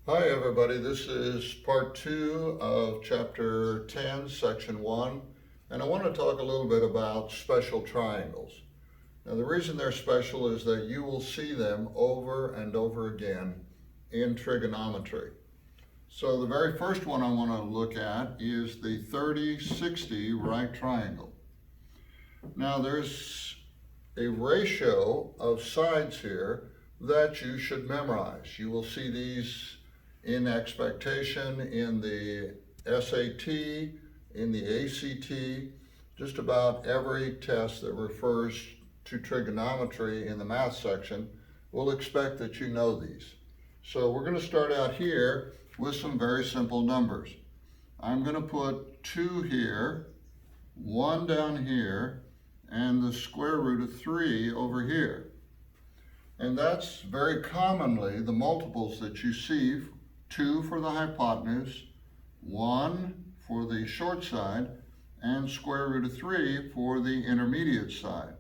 Hi everybody, this is part 2 of chapter 10, section 1, and I want to talk a little bit about special triangles. Now the reason they're special is that you will see them over and over again in trigonometry. So the very first one I want to look at is the 30-60 right triangle. Now there's a ratio of sides here that you should memorize. You will see these in expectation, in the SAT, in the ACT, just about every test that refers to trigonometry in the math section will expect that you know these. So we're going to start out here with some very simple numbers. I'm going to put 2 here, 1 down here, and the square root of 3 over here. And that's very commonly the multiples that you see. 2 for the hypotenuse, 1 for the short side, and square root of 3 for the intermediate side.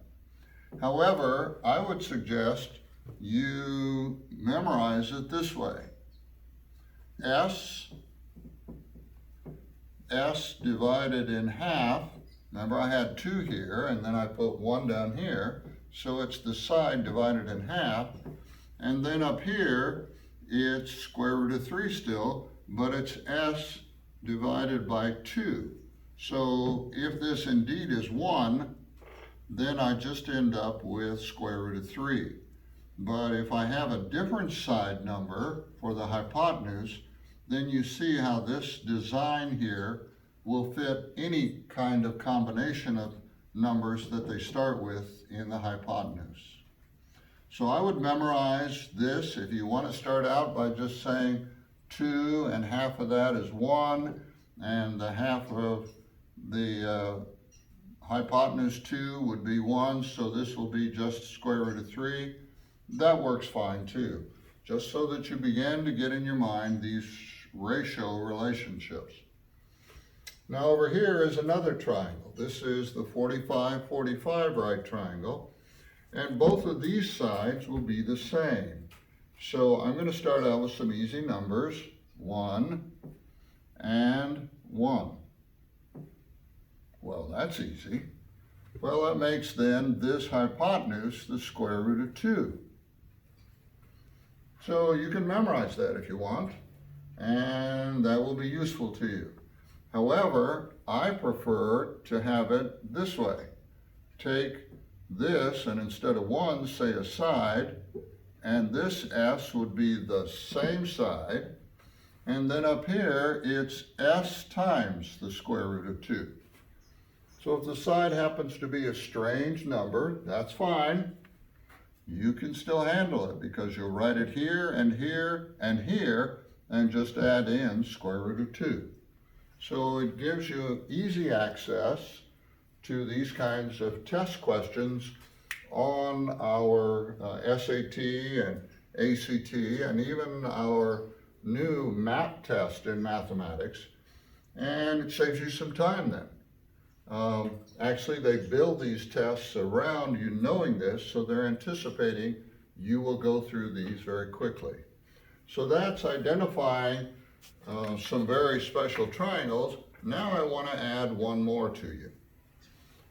However, I would suggest you memorize it this way. S divided in half, remember I had 2 here and then I put 1 down here, so it's the side divided in half, and then up here it's square root of 3 still, but it's S divided by 2. So if this indeed is 1, then I just end up with square root of 3. But if I have a different side number for the hypotenuse, then you see how this design here will fit any kind of combination of numbers that they start with in the hypotenuse. So I would memorize this. If you want to start out by just saying 2 and half of that is 1 and the half of the hypotenuse 2 would be 1, so this will be just square root of 3. That works fine too, just so that you begin to get in your mind these ratio relationships. Now over here is another triangle. This is the 45-45 right triangle. And both of these sides will be the same. So I'm going to start out with some easy numbers, 1 and 1. Well, that's easy. Well, that makes then this hypotenuse the square root of 2. So you can memorize that if you want, and that will be useful to you. However, I prefer to have it this way. Take this, and instead of 1, say a side, and this S would be the same side, and then up here it's S times the square root of 2. So if the side happens to be a strange number, that's fine. You can still handle it because you'll write it here and here and here and just add in square root of 2. So it gives you easy access to these kinds of test questions on our SAT and ACT and even our new MAP test in mathematics, and it saves you some time then. Actually, they build these tests around you knowing this, so they're anticipating you will go through these very quickly. So that's identifying some very special triangles. Now I want to add one more to you.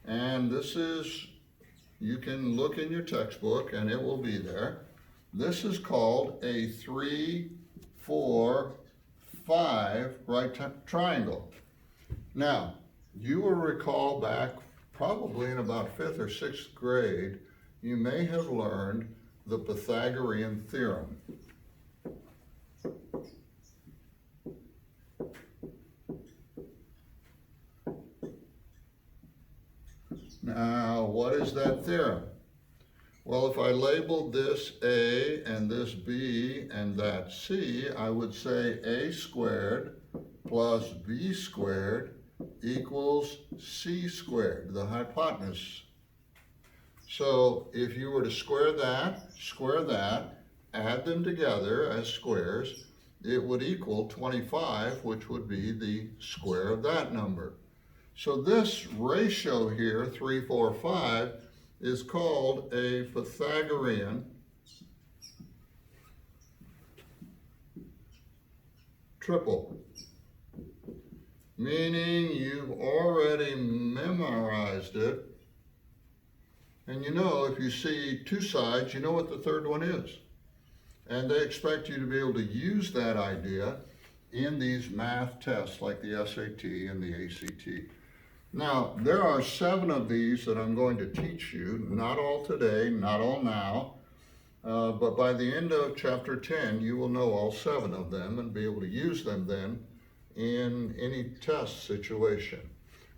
And this is, you can look in your textbook and it will be there. This is called a 3, 4, 5 right triangle. Now, you will recall back probably in about 5th or 6th grade, you may have learned the Pythagorean theorem. Now, what is that theorem? Well, if I labeled this A and this B and that C, I would say A squared plus B squared equals C squared, the hypotenuse. So if you were to square that, add them together as squares, it would equal 25, which would be the square of that number. So this ratio here, 3, 4, 5, is called a Pythagorean triple, meaning you've already memorized it. And you know, if you see two sides, you know what the third one is. And they expect you to be able to use that idea in these math tests like the SAT and the ACT. Now, there are 7 of these that I'm going to teach you, not all today, not all now, but by the end of chapter 10, you will know all 7 of them and be able to use them then in any test situation.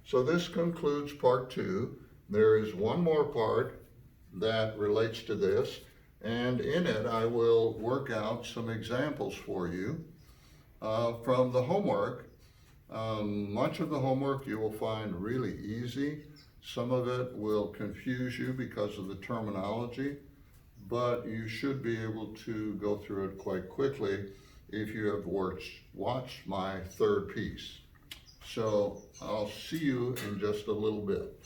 So this concludes part 2. There is one more part that relates to this, and in it I will work out some examples for you from the homework. Much of the homework you will find really easy. Some of it will confuse you because of the terminology, but you should be able to go through it quite quickly if you have watched my third piece. So I'll see you in just a little bit.